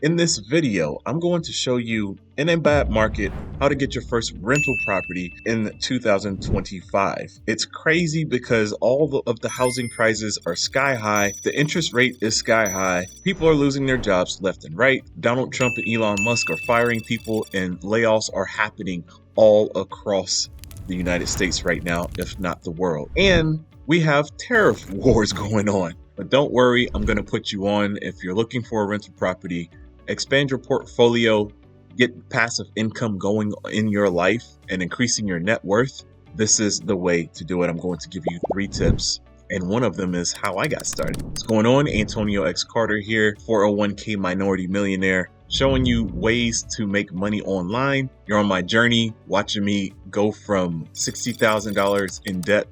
In this video, I'm going to show you, in a bad market, how to get your first rental property in 2025. It's crazy because of the housing prices are sky high, the interest rate is sky high, people are losing their jobs left and right, Donald Trump and Elon Musk are firing people, and layoffs are happening all across the United States right now, if not the world. And we have tariff wars going on. But don't worry, I'm going to put you on if you're looking for a rental property. Expand your portfolio, get passive income going in your life, and increasing your net worth. This is the way to do it. I'm going to give you 3 tips, and one of them is how I got started. What's going on? Antonio X Carter here, 401k minority millionaire, showing you ways to make money online. You're on my journey, watching me go from $60,000 in debt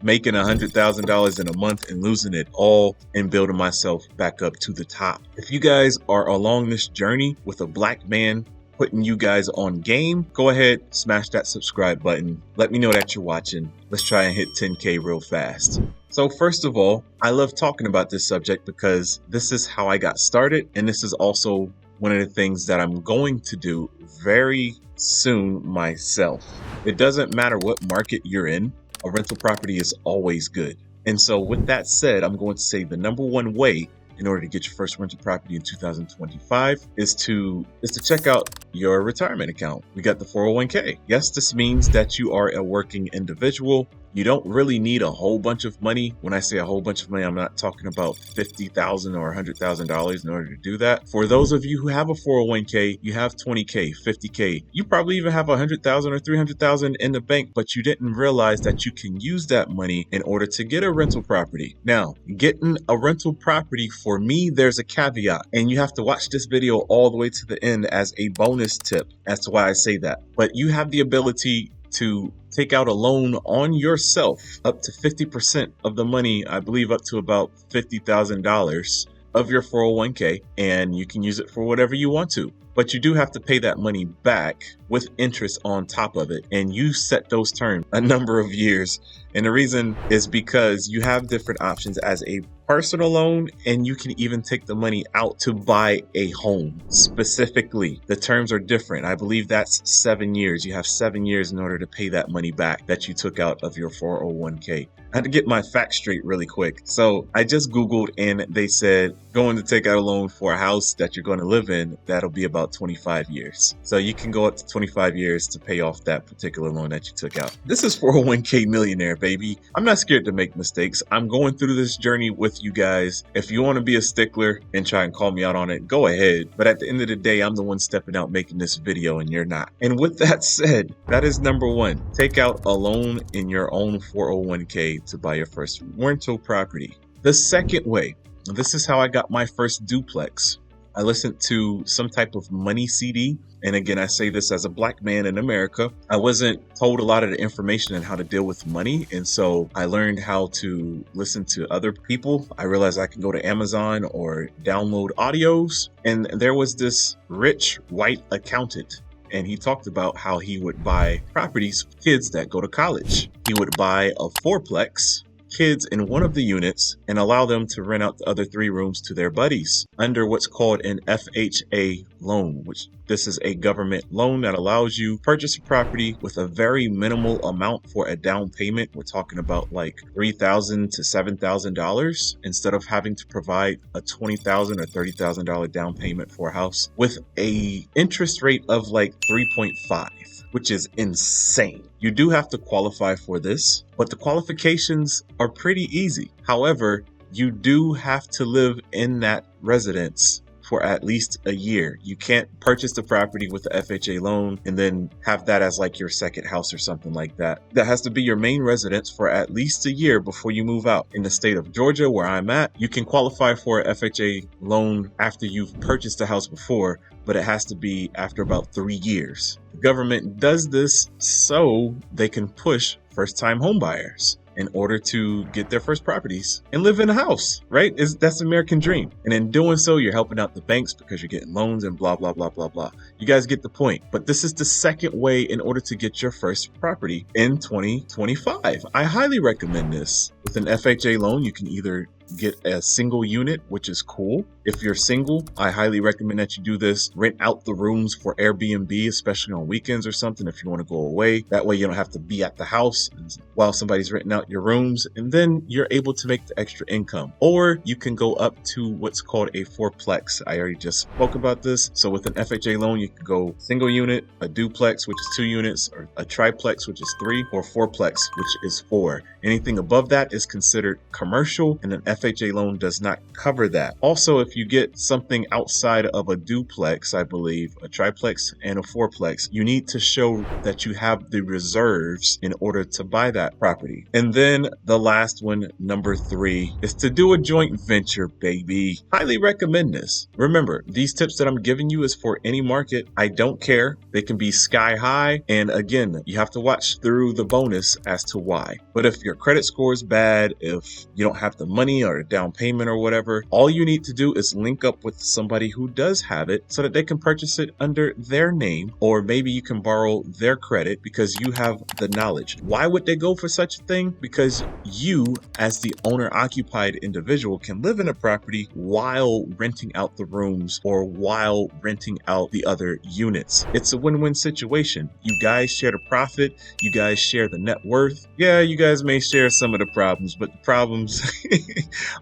making $100,000 in a month and losing it all and building myself back up to the top. If you guys are along this journey with a black man putting you guys on game, go ahead, smash that subscribe button. Let me know that you're watching. Let's try and hit 10K real fast. So first of all, I love talking about this subject because this is how I got started, and this is also one of the things that I'm going to do very soon myself. It doesn't matter what market you're in, a rental property is always good. And so with that said, I'm going to say the number one way in order to get your first rental property in 2025 is to check out your retirement account. We got the 401k. Yes, this means that you are a working individual. You don't really need a whole bunch of money. When I say a whole bunch of money, I'm not talking about $50,000 or $100,000 in order to do that. For those of you who have a 401k, you have 20K, 50K. You probably even have 100,000 or 300,000 in the bank, but you didn't realize that you can use that money in order to get a rental property. Now, getting a rental property, for me, there's a caveat, and you have to watch this video all the way to the end as a bonus tip as to why I say that. But you have the ability to take out a loan on yourself up to 50% of the money, I believe up to about $50,000 of your 401k, and you can use it for whatever you want to. But you do have to pay that money back with interest on top of it. And you set those terms a number of years. And the reason is because you have different options as a personal loan, and you can even take the money out to buy a home. Specifically, the terms are different. I believe that's 7 years. You have 7 years in order to pay that money back that you took out of your 401k. I had to get my facts straight really quick. So I just Googled, and they said going to take out a loan for a house that you're going to live in, that'll be about 25 years. So you can go up to 25 years to pay off that particular loan that you took out. This is 401k Millionaire, baby. I'm not scared to make mistakes. I'm going through this journey with you guys. If you want to be a stickler and try and call me out on it, go ahead. But at the end of the day, I'm the one stepping out making this video, and you're not. And with that said, that is number one. Take out a loan in your own 401k to buy your first rental property. The second way, this is how I got my first duplex. I listened to some type of money CD. And again, I say this as a black man in America. I wasn't told a lot of the information on how to deal with money. And so I learned how to listen to other people. I realized I can go to Amazon or download audios. And there was this rich white accountant, and he talked about how he would buy properties for kids that go to college. He would buy a fourplex, kids in one of the units, and allow them to rent out the other 3 rooms to their buddies under what's called an FHA loan, which this is a government loan that allows you to purchase a property with a very minimal amount for a down payment. We're talking about like $3,000 to $7,000 instead of having to provide a $20,000 or $30,000 down payment for a house with a interest rate of like 3.5. Which is insane. You do have to qualify for this, but the qualifications are pretty easy. However, you do have to live in that residence for at least a year. You can't purchase the property with the FHA loan and then have that as like your second house or something like that. That has to be your main residence for at least a year before you move out. In the state of Georgia, where I'm at, you can qualify for an FHA loan after you've purchased the house before, but it has to be after about 3 years. The government does this so they can push first-time home buyers in order to get their first properties and live in a house, right? That's the American dream. And in doing so, you're helping out the banks because you're getting loans and blah, blah, blah, blah, blah. You guys get the point. But this is the second way in order to get your first property in 2025. I highly recommend this. With an FHA loan, you can either get a single unit, which is cool, If you're single, I highly recommend that you do this. Rent out the rooms for Airbnb, especially on weekends or something if you want to go away. That way you don't have to be at the house while somebody's renting out your rooms, and then you're able to make the extra income. Or you can go up to what's called a fourplex. I already just spoke about this. So with an FHA loan, you can go single unit, a duplex, which is 2 units, or a triplex, which is 3, or fourplex, which is 4. Anything above that is considered commercial, and an FHA loan does not cover that. Also, if you get something outside of a duplex, I believe, a triplex and a fourplex, you need to show that you have the reserves in order to buy that property. And then the last one, number 3, is to do a joint venture, baby. Highly recommend this. Remember, these tips that I'm giving you is for any market. I don't care. They can be sky high. And again, you have to watch through the bonus as to why. But if your credit score is bad, if you don't have the money or a down payment or whatever, all you need to do is link up with somebody who does have it so that they can purchase it under their name, or maybe you can borrow their credit because you have the knowledge. Why would they go for such a thing? Because you, as the owner-occupied individual, can live in a property while renting out the rooms or while renting out the other units. It's a win-win situation. You guys share the profit. You guys share the net worth. Yeah, you guys may share some of the problems, but the problems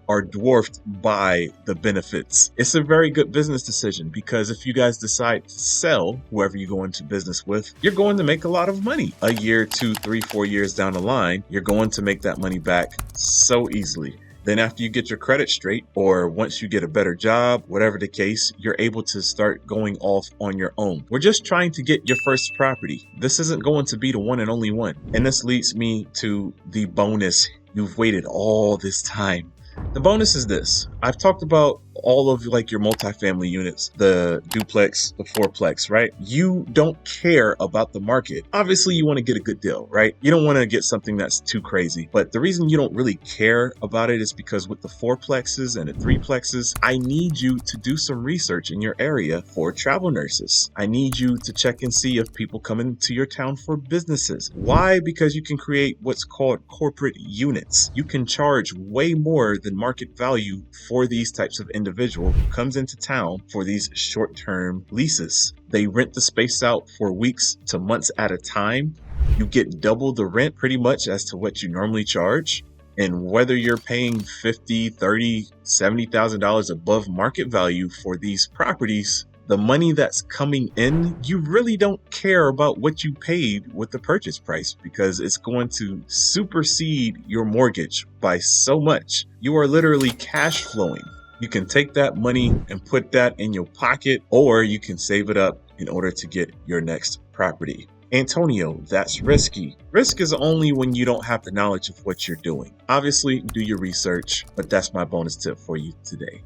are dwarfed by the benefits. It's a very good business decision because if you guys decide to sell whoever you go into business with, you're going to make a lot of money. A year, 2, 3, 4 years down the line, you're going to make that money back so easily. Then after you get your credit straight, or once you get a better job, whatever the case, you're able to start going off on your own. We're just trying to get your first property. This isn't going to be the one and only one. And this leads me to the bonus. You've waited all this time. The bonus is this. I've talked about all of like your multifamily units, the duplex, the fourplex, right? You don't care about the market. Obviously, you want to get a good deal, right? You don't want to get something that's too crazy. But the reason you don't really care about it is because with the fourplexes and the threeplexes, I need you to do some research in your area for travel nurses. I need you to check and see if people come into your town for businesses. Why? Because you can create what's called corporate units. You can charge way more than market value for these types of individual who comes into town for these short-term leases. They rent the space out for weeks to months at a time. You get double the rent pretty much as to what you normally charge. And whether you're paying $50,000, $30,000, $70,000 above market value for these properties, the money that's coming in, you really don't care about what you paid with the purchase price because it's going to supersede your mortgage by so much. You are literally cash flowing. You can take that money and put that in your pocket, or you can save it up in order to get your next property. Antonio, that's risky. Risk is only when you don't have the knowledge of what you're doing. Obviously, do your research, but that's my bonus tip for you today.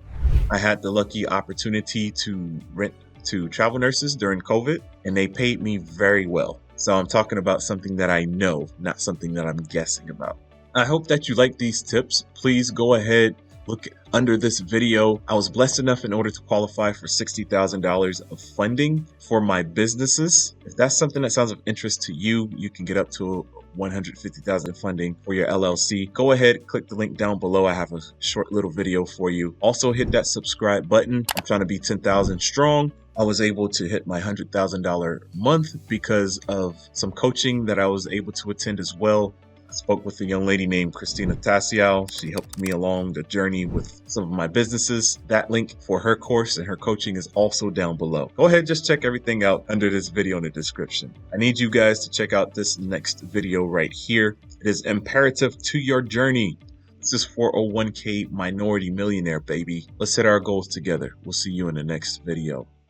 I had the lucky opportunity to rent to travel nurses during COVID, and they paid me very well. So I'm talking about something that I know, not something that I'm guessing about. I hope that you like these tips. Please go ahead, look under this video. I was blessed enough in order to qualify for $60,000 of funding for my businesses. If that's something that sounds of interest to you, you can get up to $150,000 funding for your LLC. Go ahead, click the link down below. I have a short little video for you. Also hit that subscribe button. I'm trying to be 10,000 strong. I was able to hit my $100,000 month because of some coaching that I was able to attend as well. I spoke with a young lady named Christina Tasiou. She helped me along the journey with some of my businesses. That link for her course and her coaching is also down below. Go ahead, just check everything out under this video in the description. I need you guys to check out this next video right here. It is imperative to your journey. This is 401k minority millionaire, baby. Let's hit our goals together. We'll see you in the next video.